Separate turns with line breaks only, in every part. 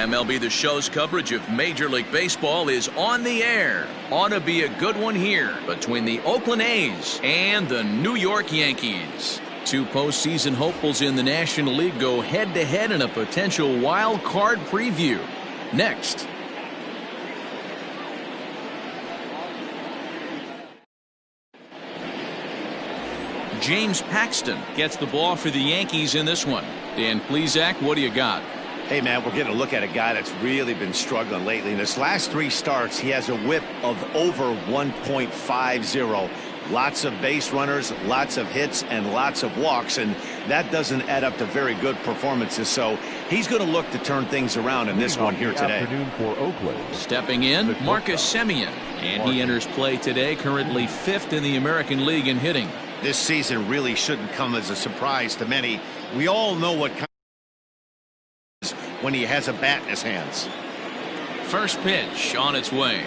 MLB the Show's coverage of Major League Baseball is on the air. Ought to be a good one here between the Oakland A's and the New York Yankees. Two postseason hopefuls in the National League go head-to-head in a potential wild card preview. Next. James Paxton gets the ball for the Yankees in this one. Dan Plesac, what do you got?
Hey, man, we're getting a look at a guy that's really been struggling lately. In his last 3 starts, he has a whip of over 1.50. Lots of base runners, lots of hits, and lots of walks, and that doesn't add up to very good performances. So he's going to look to turn things around in this one here today.
For Oakland.
Stepping in, Marcus Semien, and he enters play today, currently 5th in the American League in hitting.
This season really shouldn't come as a surprise to many. We all know what kind of when he has a bat in his hands.
First pitch on its way.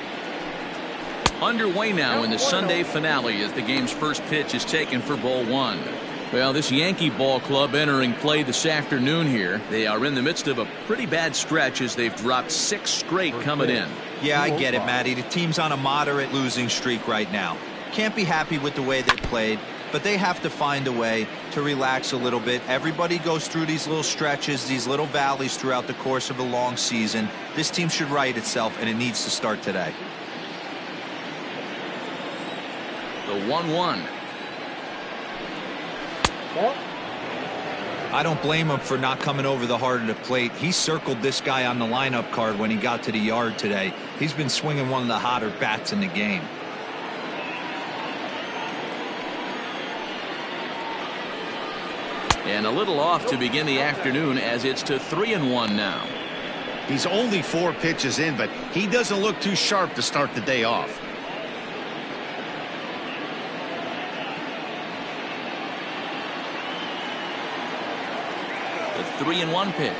Underway now in the Sunday finale as the game's first pitch is taken for ball 1. Well, this Yankee ball club entering play this afternoon here. They are in the midst of a pretty bad stretch as they've dropped 6 straight coming in.
Yeah, I get it, Matty. The team's on a moderate losing streak right now. Can't be happy with the way they played, but they have to find a way to relax a little bit. Everybody goes through these little stretches, these little valleys throughout the course of a long season. This team should right itself, and it needs to start today.
The 1-1.
I don't blame him for not coming over the heart of the plate. He circled this guy on the lineup card when he got to the yard today. He's been swinging one of the hotter bats in the game.
And a little off to begin the afternoon as it's to 3-1 now.
He's only 4 pitches in, but he doesn't look too sharp to start the day off.
The 3-1 pitch.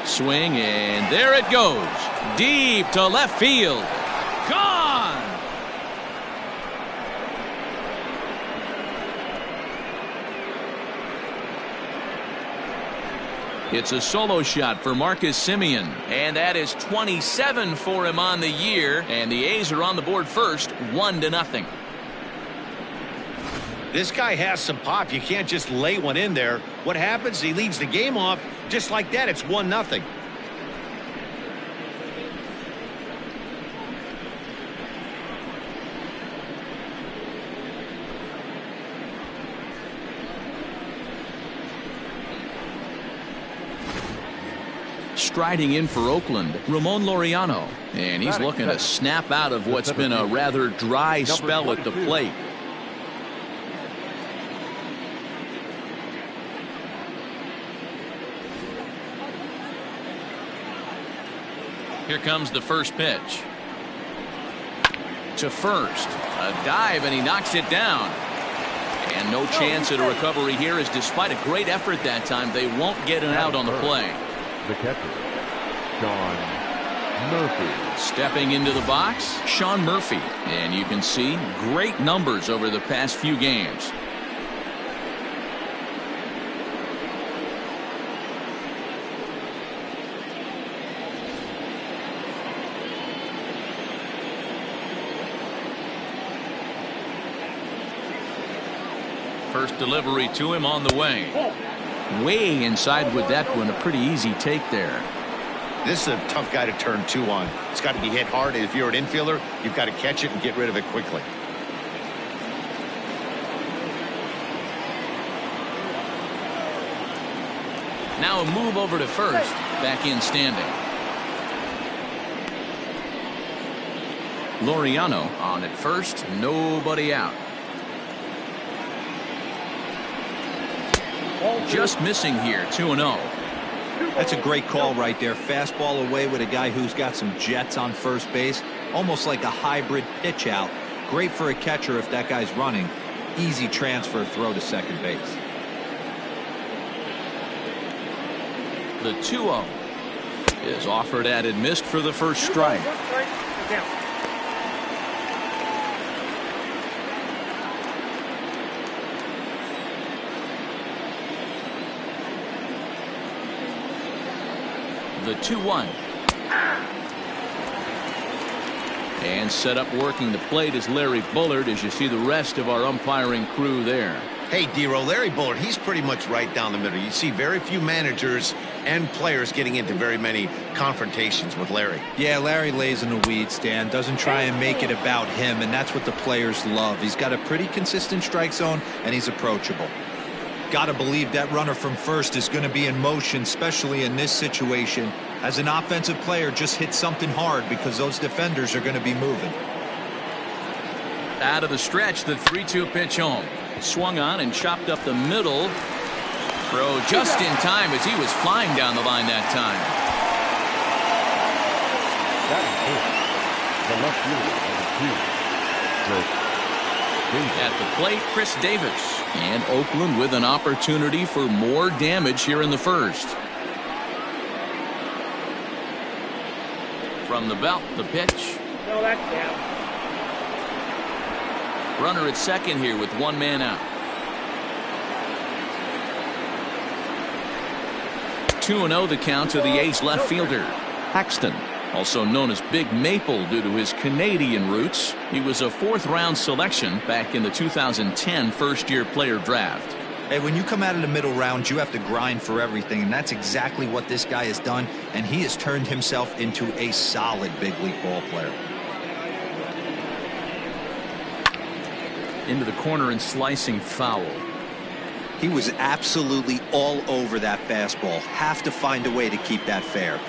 Swing, and there it goes. Deep to left field. Gone! It's a solo shot for Marcus Semien, and that is 27 for him on the year, and the A's are on the board first, 1-0.
This guy has some pop. You can't just lay one in there. What happens? He leads the game off just like that. It's 1-0.
Striding in for Oakland, Ramon Laureano, and he's looking to snap out of what's been a rather dry spell at the plate. Here comes the first pitch. To first. A dive, and he knocks it down. And no chance at a recovery here, as despite a great effort that time, they won't get an out on the play.
The catcher, Sean Murphy.
Stepping into the box, Sean Murphy. And you can see great numbers over the past few games. First delivery to him on the way. Way inside with that one. A pretty easy take there.
This is a tough guy to turn 2 on. It's got to be hit hard, and if you're an infielder, you've got to catch it and get rid of it quickly.
Now a move over to first. Back in standing. Laureano on at first. Nobody out. Just missing here, 2-0.
That's a great call right there. Fastball away with a guy who's got some jets on first base. Almost like a hybrid pitch out. Great for a catcher if that guy's running. Easy transfer throw to second base.
The 2-0 is offered at and missed for the first strike. The 2-1. And set up working the plate is Larry Bullard, as you see the rest of our umpiring crew there.
Hey, Dero, Larry Bullard, he's pretty much right down the middle. You see very few managers and players getting into very many confrontations with Larry.
Yeah, Larry lays in the weeds, Dan. Doesn't try and make it about him, and that's what the players love. He's got a pretty consistent strike zone, and he's approachable. Got to believe that runner from first is going to be in motion, especially in this situation. As an offensive player, just hit something hard because those defenders are going to be moving.
Out of the stretch, the 3-2 pitch home. Swung on and chopped up the middle. Throw just in time as he was flying down the line that time.
The left fielder,
At the plate, Chris Davis. And Oakland with an opportunity for more damage here in the first. From the belt, the pitch.
No, that's down.
Runner at second here with one man out. 2-0 the count to the A's left fielder, Paxton, also known as Big Maple due to his Canadian roots. He was a fourth-round selection back in the 2010 first-year player draft.
Hey, when you come out of the middle round, you have to grind for everything, and that's exactly what this guy has done, and he has turned himself into a solid big league ball player.
Into the corner and slicing foul.
He was absolutely all over that fastball. Have to find a way to keep that fair.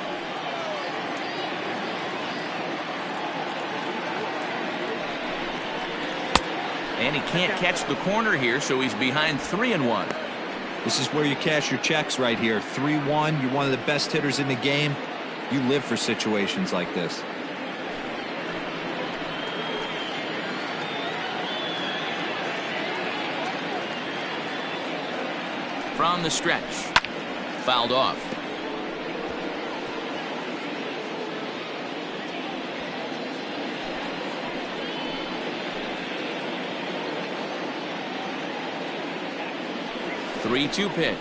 And he can't catch the corner here, so he's behind 3-1.
This is where you cash your checks right here. 3-1. You're one of the best hitters in the game. You live for situations like this.
From the stretch. Fouled off. The 3-2 pitch.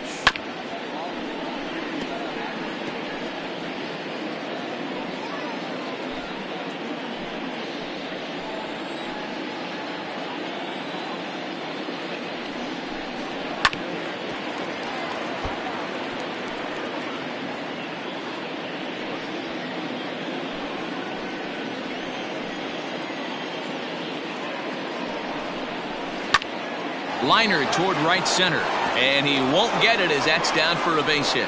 Liner toward right center, and he won't get it as that's down for a base hit.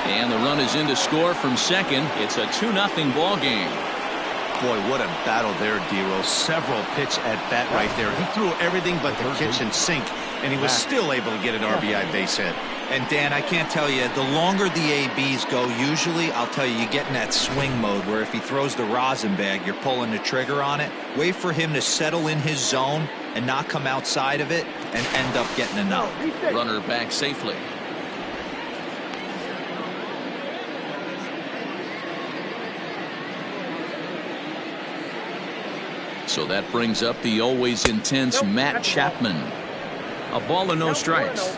And the run is in to score from second. It's a 2-0 ball game.
Boy, what a battle there, Dero. Several pitch at bat right there. He threw everything but the kitchen sink, and he was still able to get an RBI base hit.
And Dan, I can't tell you, the longer the ABs go, usually, I'll tell you get in that swing mode where if he throws the rosin bag, you're pulling the trigger on it. Wait for him to settle in his zone and not come outside of it and end up getting a no.
Runner back safely. So that brings up the always intense Matt Chapman. A ball and no strikes.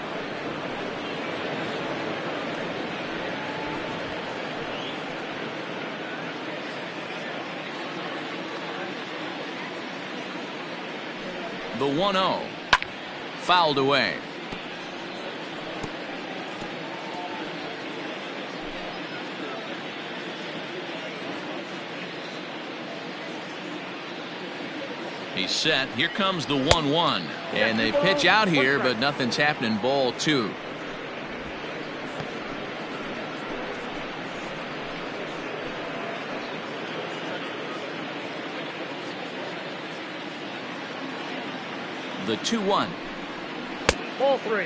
The 1-0. Fouled away. He's set. Here comes the 1-1. And they pitch out here, but nothing's happening. Ball 2. The 2-1.
Ball 3.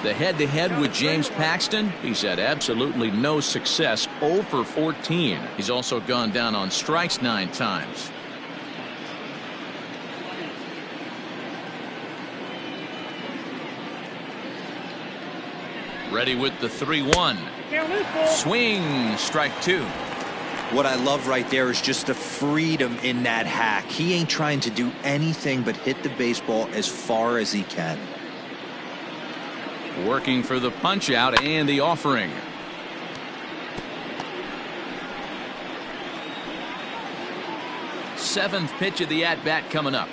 The head-to-head with James Paxton. He's had absolutely no success. 0 for 14. He's also gone down on strikes 9 times. Ready with the 3-1. Swing. Strike 2.
What I love right there is just the freedom in that hack. He ain't trying to do anything but hit the baseball as far as he can.
Working for the punch out and the offering. 7th pitch of the at-bat coming up.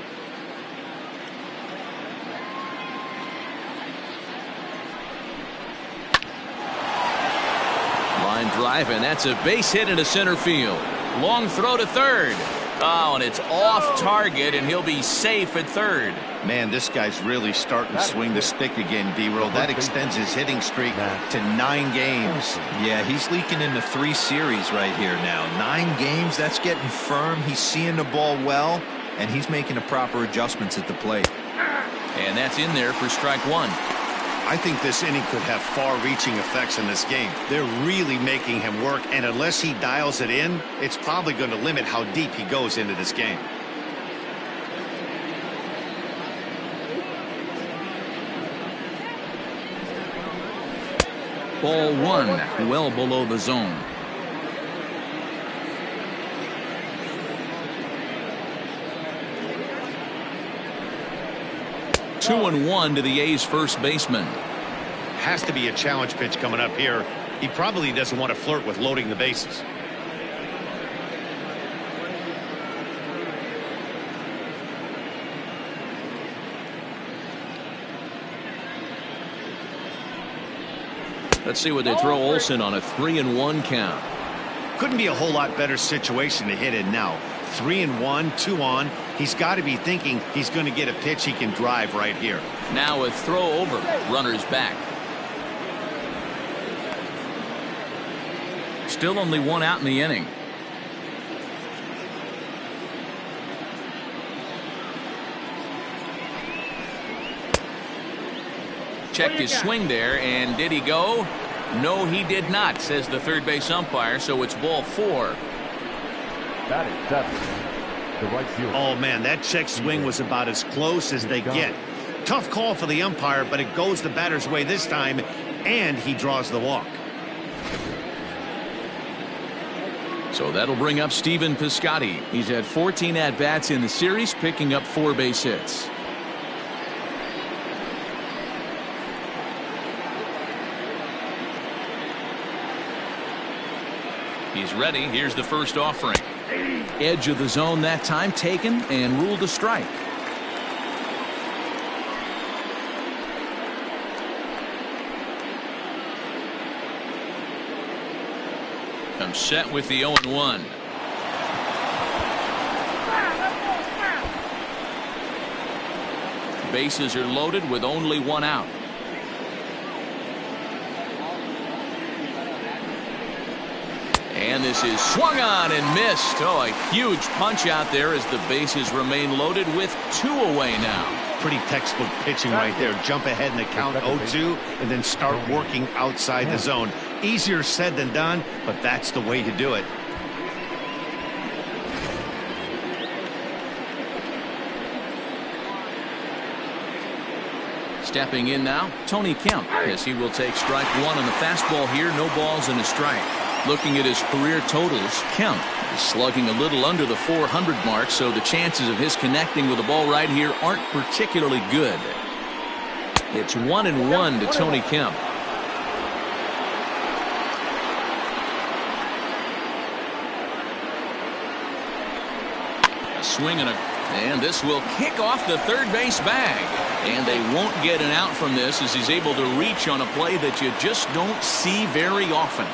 Line drive, and that's a base hit into center field. Long throw to third. Oh, and it's off target, and he'll be safe at third.
Man, this guy's really starting to swing the stick again, D-Roll. That extends his hitting streak to 9 games.
Yeah, he's leaking into 3 series right here now. 9 games, that's getting firm. He's seeing the ball well, and he's making the proper adjustments at the plate.
And that's in there for strike 1.
I think this inning could have far-reaching effects in this game. They're really making him work, and unless he dials it in, it's probably going to limit how deep he goes into this game.
Ball 1, well below the zone. Two and 1 to the A's first baseman.
Has to be a challenge pitch coming up here. He probably doesn't want to flirt with loading the bases.
Let's see what they throw Olsen on a 3-1 count.
Couldn't be a whole lot better situation to hit in now. 3-1, 2 on. He's got to be thinking he's going to get a pitch he can drive right here.
Now a throw over. Runners back. Still only 1 out in the inning. Checked his swing there, and did he go? No, he did not, says the third base umpire, so it's ball 4.
That is 7. The right fielder.
Oh, man, that check swing was about as close as they get. Tough call for the umpire, but it goes the batter's way this time, and he draws the walk.
So that'll bring up Stephen Piscotty. He's had 14 at-bats in the series, picking up 4 base hits. He's ready. Here's the first offering. Edge of the zone that time taken and ruled a strike. I'm set with the 0-1. Bases are loaded with only 1 out. And this is swung on and missed. Oh, a huge punch out there as the bases remain loaded with 2 away now.
Pretty textbook pitching right there. Jump ahead in the count 0-2 and then start working outside the zone. Easier said than done, but that's the way to do it.
Stepping in now, Tony Kemp, as he will take strike 1 on the fastball here. No balls and a strike. Looking at his career totals, Kemp is slugging a little under the 400 mark, so the chances of his connecting with the ball right here aren't particularly good. It's 1-1 to Tony Kemp. A swing and this will kick off the third base bag. And they won't get an out from this as he's able to reach on a play that you just don't see very often.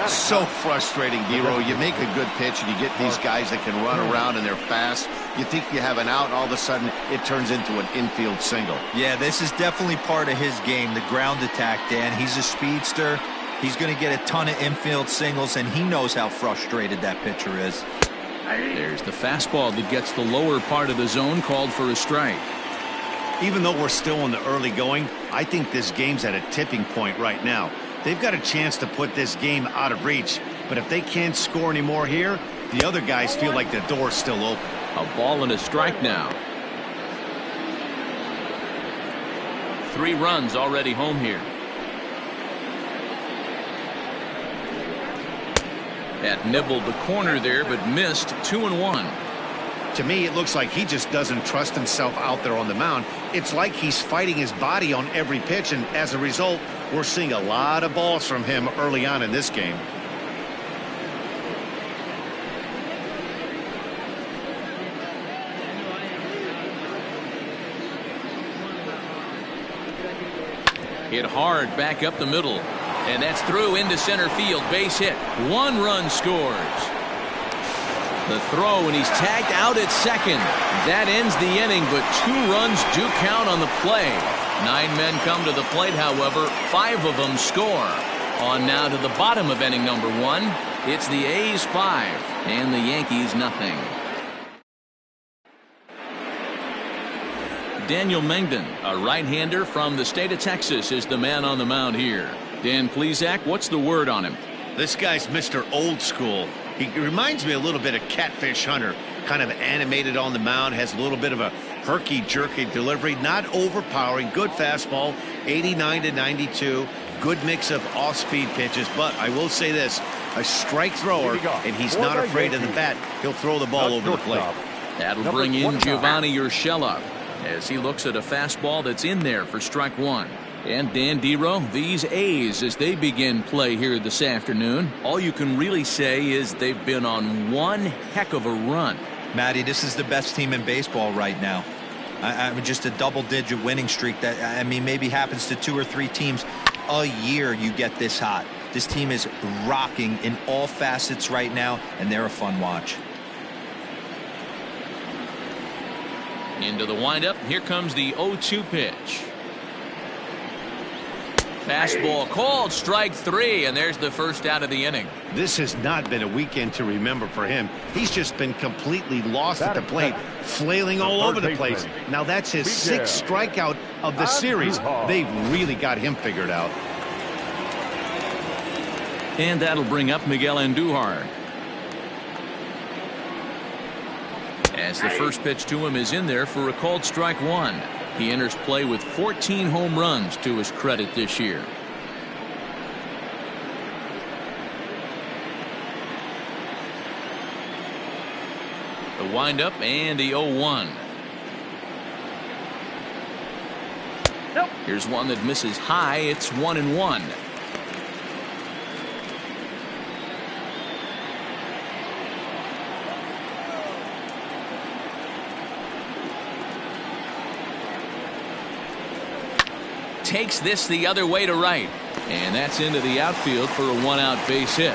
So frustrating, D-Roll. You make a good pitch and you get these guys that can run around and they're fast. You think you have an out, and all of a sudden it turns into an infield single.
Yeah, this is definitely part of his game, the ground attack, Dan. He's a speedster. He's going to get a ton of infield singles, and he knows how frustrated that pitcher is.
There's the fastball that gets the lower part of the zone, called for a strike.
Even though we're still in the early going, I think this game's at a tipping point right now. They've got a chance to put this game out of reach, but if they can't score any more here, the other guys feel like the door's still open.
A ball and a strike now. 3 runs already home here. That nibbled the corner there, but missed. 2-1.
To me, it looks like he just doesn't trust himself out there on the mound. It's like he's fighting his body on every pitch, and as a result, we're seeing a lot of balls from him early on in this game.
Hit hard back up the middle. And that's through into center field. Base hit. 1 run scores. The throw, and he's tagged out at second. That ends the inning, but 2 runs do count on the play. 9 men come to the plate, however. 5 of them score. On now to the bottom of inning number 1. It's the A's 5 and the Yankees nothing. Daniel Mengden, a right-hander from the state of Texas, is the man on the mound here. Dan Plesac, what's the word on him?
This guy's Mr. Old School. He reminds me a little bit of Catfish Hunter. Kind of animated on the mound, has a little bit of a herky-jerky delivery, not overpowering, good fastball, 89 to 92, good mix of off-speed pitches. But I will say this, a strike thrower, and he's not afraid of the bat. He'll throw the ball over the plate.
That'll bring in Giovanni Urshela as he looks at a fastball that's in there for strike 1. And Dan Dero, these A's, as they begin play here this afternoon, all you can really say is they've been on one heck of a run.
Matty, this is the best team in baseball right now. I mean, just a double-digit winning streak that, I mean, maybe happens to 2 or 3 teams a year. You get this hot. This team is rocking in all facets right now, and they're a fun watch.
Into the windup. Here comes the 0-2 pitch. Fastball called, strike 3, and there's the first out of the inning.
This has not been a weekend to remember for him. He's just been completely lost at the plate, flailing all over the place. Now that's his 6th strikeout of the series. They've really got him figured out.
And that'll bring up Miguel Andujar. As the first pitch to him is in there for a called strike 1. He enters play with 14 home runs to his credit this year. The windup and the 0-1.
Nope.
Here's one that misses high. It's 1-1. Takes this the other way to right, and that's into the outfield for a 1-out base hit.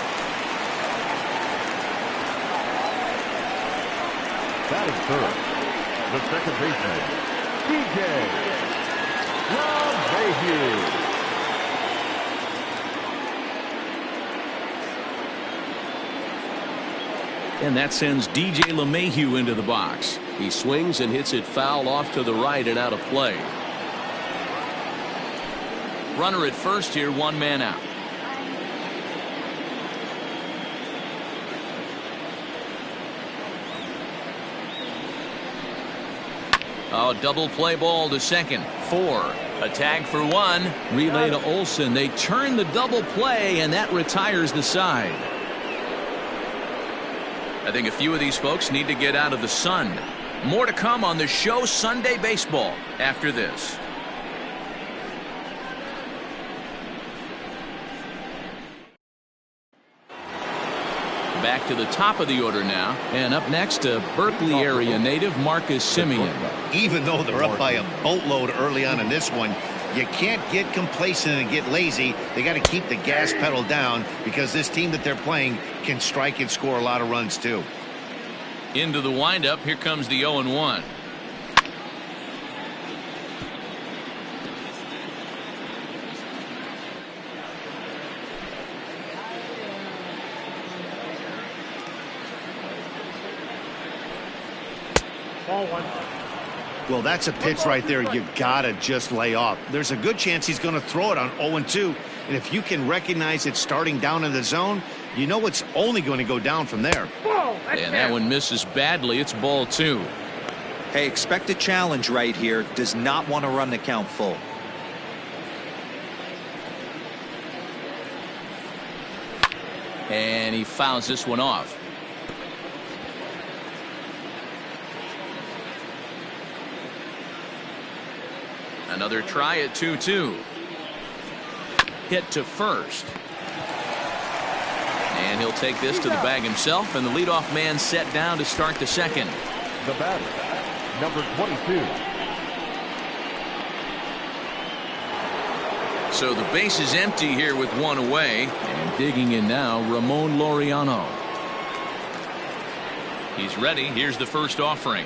That is third. The second baseman, DJ LeMahieu.
And that sends DJ LeMahieu into the box. He swings and hits it foul off to the right and out of play. Runner at first here, 1 man out. Oh, double play ball to second. 4. A tag for 1. Relay to Olsen. They turn the double play, and that retires the side. I think a few of these folks need to get out of the sun. More to come on the show Sunday Baseball after this. Back to the top of the order now, and up next, a Berkeley area native, Marcus Semien.
Even though they're up by a boatload early on in this one, you can't get complacent and get lazy. They got to keep the gas pedal down because this team that they're playing can strike and score a lot of runs too.
Into the windup. Here comes the 0-1.
Ball 1.
Well, that's a pitch right there you gotta just lay off. There's a good chance he's going to throw it on 0-2, and if you can recognize it starting down in the zone, you know it's only going to go down from there.
And that one misses badly. It's ball 2.
Hey, expect a challenge right here. Does not want to run the count full.
And he fouls this one off. Another try at 2-2. Hit to first. And he'll take this to the bag himself, and the leadoff man set down to start the second.
The batter, number 22.
So the base is empty here with one away. And digging in now, Ramon Laureano. He's ready. Here's the first offering.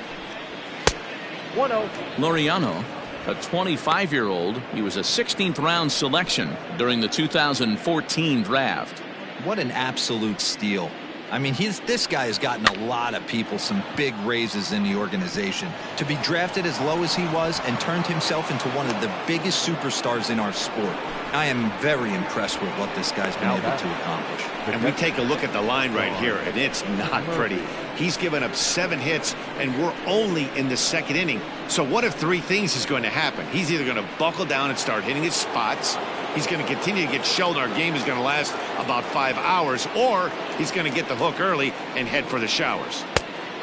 1-0.
Laureano, a 25-year-old. He was a 16th round selection during the 2014 draft.
What an absolute steal. I mean, this guy has gotten a lot of people some big raises in the organization. To be drafted as low as he was and turned himself into one of the biggest superstars in our sport. I am very impressed with what this guy's been able to accomplish.
And we take a look at the line right here, and it's not pretty. He's given up 7 hits, and we're only in the second inning. So what if 3 things is going to happen? He's either going to buckle down and start hitting his spots, he's going to continue to get shelled, our game is going to last about 5 hours, or he's going to get the hook early and head for the showers.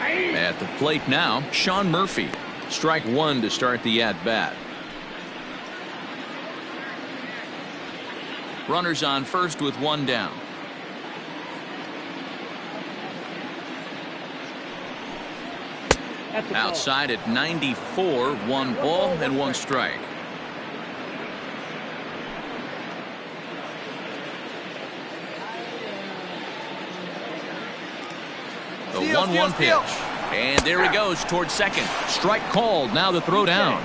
At the plate now, Sean Murphy. Strike 1 to start the at-bat. Runners on first with 1 down. Outside at 94, 1 ball and 1 strike. The 1-1 pitch. And there he goes towards second. Strike called. Now the throw down.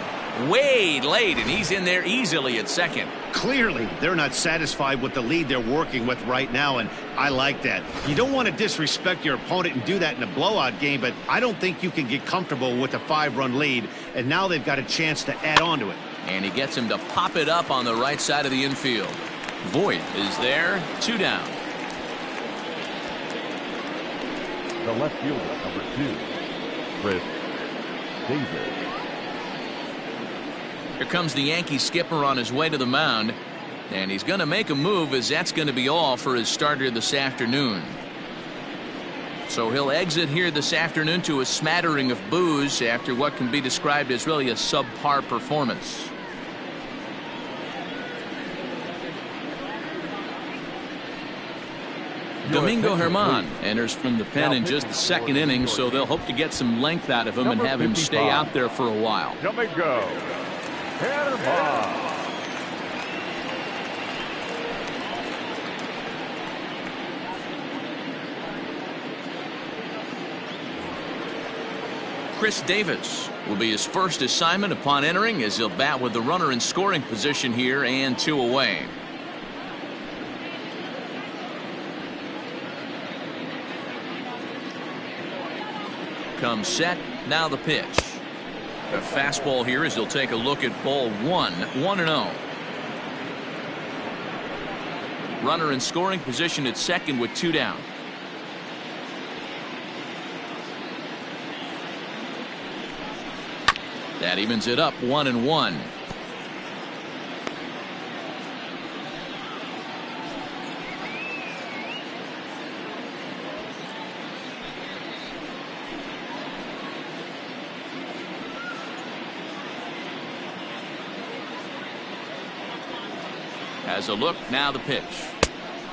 Way late, and he's in there easily at second.
Clearly, they're not satisfied with the lead they're working with right now, and I like that. You don't want to disrespect your opponent and do that in a blowout game, but I don't think you can get comfortable with a 5-run lead, and now they've got a chance to add on to it.
And he gets him to pop it up on the right side of the infield. Voit is there, 2 down.
The left fielder, number 2, Chris Davis.
Here comes the Yankee skipper on his way to the mound, and he's going to make a move, as that's going to be all for his starter this afternoon. So he'll exit here this afternoon to a smattering of boos after what can be described as really a subpar performance. Domingo Germán enters from the pen in just the second inning, so they'll hope to get some length out of him and have him stay out there for a while.
Domingo Germán.
Chris Davis will be his first assignment upon entering, as he'll bat with the runner in scoring position here and 2 away. Comes set, now the pitch. A fastball here as he'll take a look at ball 1, 1-0. Runner in scoring position at second with 2 down. That evens it up, 1-1. Has a look, now the pitch.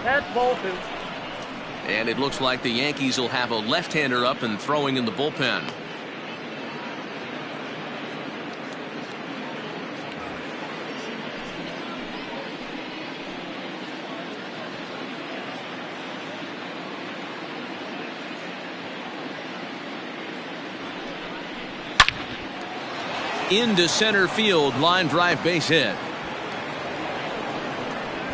That's Bolton.
And it looks like the Yankees will have a left-hander up and throwing in the bullpen. Into center field, line drive, base hit.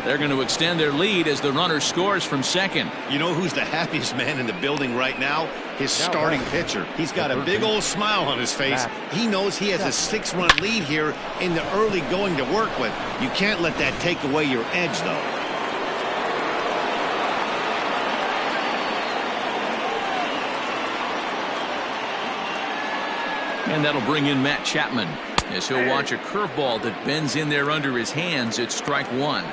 They're going to extend their lead as the runner scores from second.
You know who's the happiest man in the building right now? His starting pitcher. He's got a big old smile on his face. He knows he has a 6-run lead here in the early going to work with. You can't let that take away your edge, though.
And that'll bring in Matt Chapman, as he'll watch a curveball that bends in there under his hands at strike 1.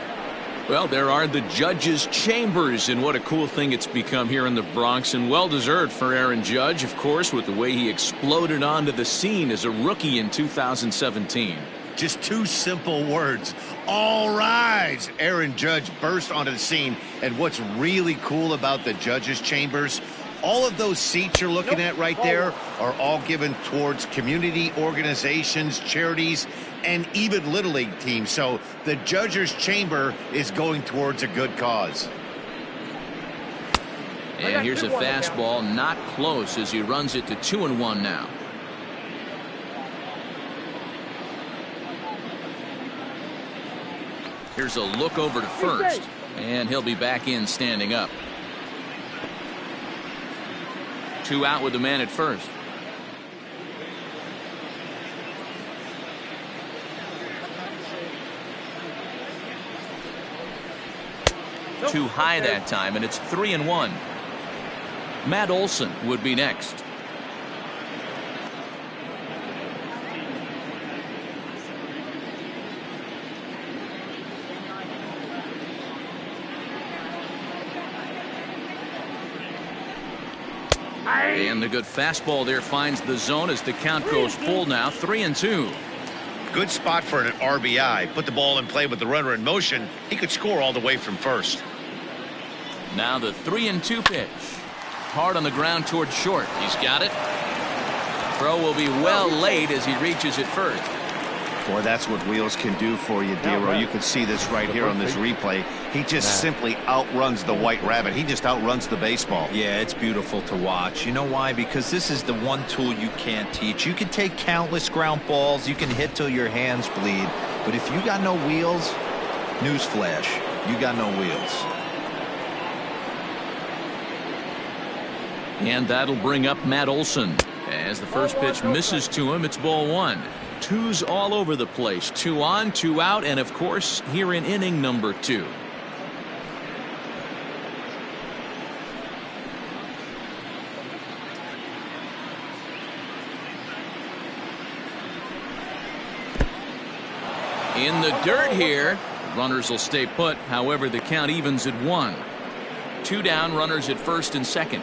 Well, there are the judges' chambers, and what a cool thing it's become here in the Bronx, and well-deserved for Aaron Judge, of course, with the way he exploded onto the scene as a rookie in 2017.
Just 2 simple words. All rise! Aaron Judge burst onto the scene, and what's really cool about the judges' chambers, All of those seats you're looking at right there are all given towards community organizations, charities, and even Little League teams. So the judge's chamber is going towards a good cause.
And here's a fastball, not close, as he runs it to 2-1 now. Here's a look over to first, and he'll be back in standing up. 2 out with the man at first. Too high that time, and it's 3-1. Matt Olson would be next. And the good fastball there finds the zone as the count goes full now. 3-2.
Good spot for an RBI. Put the ball in play with the runner in motion. He could score all the way from first.
Now the 3-2 pitch. Hard on the ground towards short. He's got it. Throw will be well laid as he reaches it first.
Boy, that's what wheels can do for you, Dero. You can see this right here on this replay. He just simply outruns the White Rabbit. He just outruns the baseball.
Yeah, it's beautiful to watch. You know why? Because this is the one tool you can't teach. You can take countless ground balls. You can hit till your hands bleed. But if you got no wheels, newsflash, you got no wheels.
And that'll bring up Matt Olson. As the first pitch misses to him, it's ball 1. 2's all over the place. 2 on, 2 out, and of course, here in inning number 2. In the dirt here. Runners will stay put. However, the count evens at 1. 2 down, runners at first and second.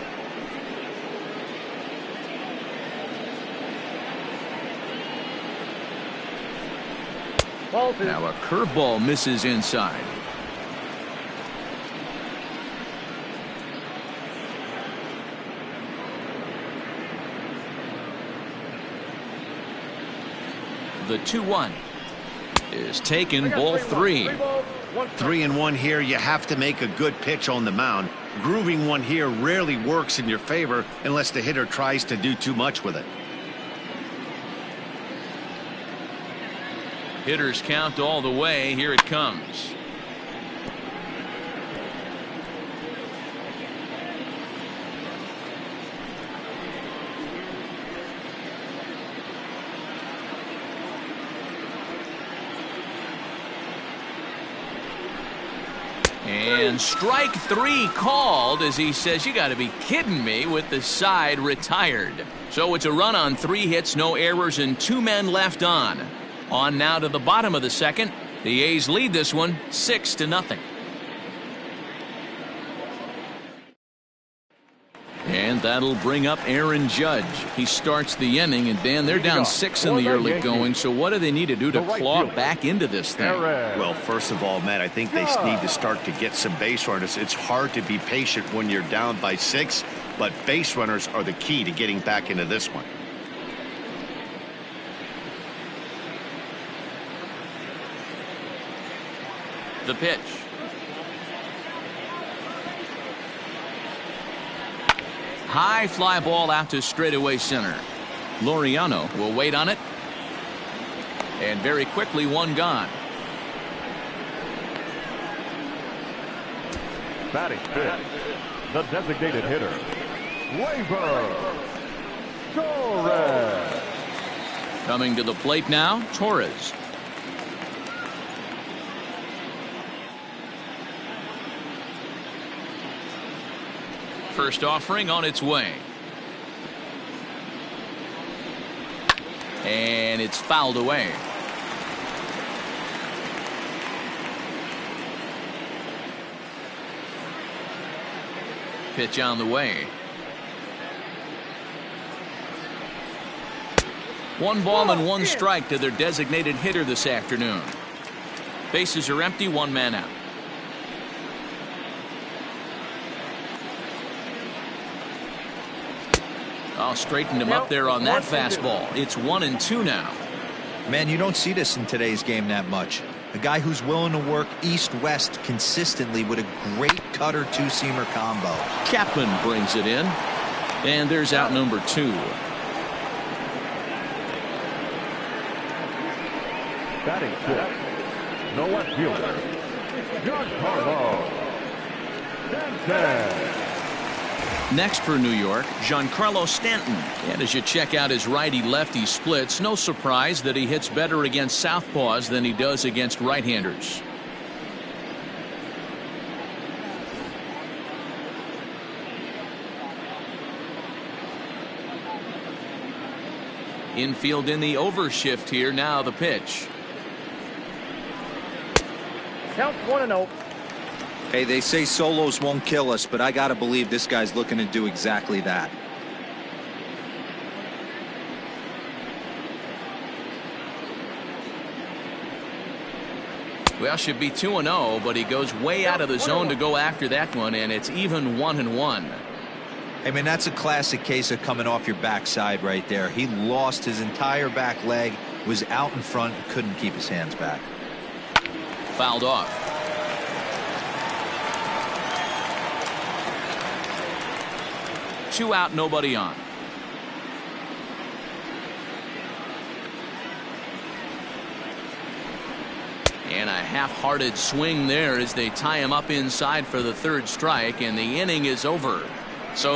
Now a curveball misses inside. The 2-1 is taken. Ball 3.
3-1 here. You have to make a good pitch on the mound. Grooving one here rarely works in your favor unless the hitter tries to do too much with it.
Hitters count all the way. Here it comes. And strike 3 called as he says, you got to be kidding me, with the side retired. So it's a run on 3 hits, no errors, and 2 men left on. On now to the bottom of the second. The A's lead this one 6-0. And that'll bring up Aaron Judge. He starts the inning, and Dan, they're down 6 in the early going. So what do they need to do to claw back into this thing?
Well, first of all, Matt, I think they need to start to get some base runners. It's hard to be patient when you're down by 6, but base runners are the key to getting back into this one.
The pitch. High fly ball out to straightaway center. Laureano will wait on it. And very quickly, 1 gone.
Batting fifth, the designated hitter, Torres.
Coming to the plate now, Torres. First offering on its way. And it's fouled away. Pitch on the way. 1 ball and 1 strike to their designated hitter this afternoon. Bases are empty, 1 man out. Oh, straightened him up there on that fastball. It's 1-2 now.
Man, you don't see this in today's game that much. A guy who's willing to work east-west consistently with a great cutter two-seamer combo.
Chapman brings it in. And there's out number 2.
Batting fifth, the left fielder, Giancarlo Stanton.
Next for New York, Giancarlo Stanton. And as you check out his righty-lefty splits, no surprise that he hits better against southpaws than he does against right-handers. Infield in the overshift here. Now the pitch.
Count 1-0.
Hey, they say solos won't kill us, but I gotta believe this guy's looking to do exactly that.
Well, should be 2-0, but he goes way out of the zone to go after that one, and it's even 1-1.
I mean, that's a classic case of coming off your backside right there. He lost his entire back leg, was out in front, couldn't keep his hands back.
Fouled off. Two out, nobody on. And a half-hearted swing there as they tie him up inside for the third strike, and the inning is over.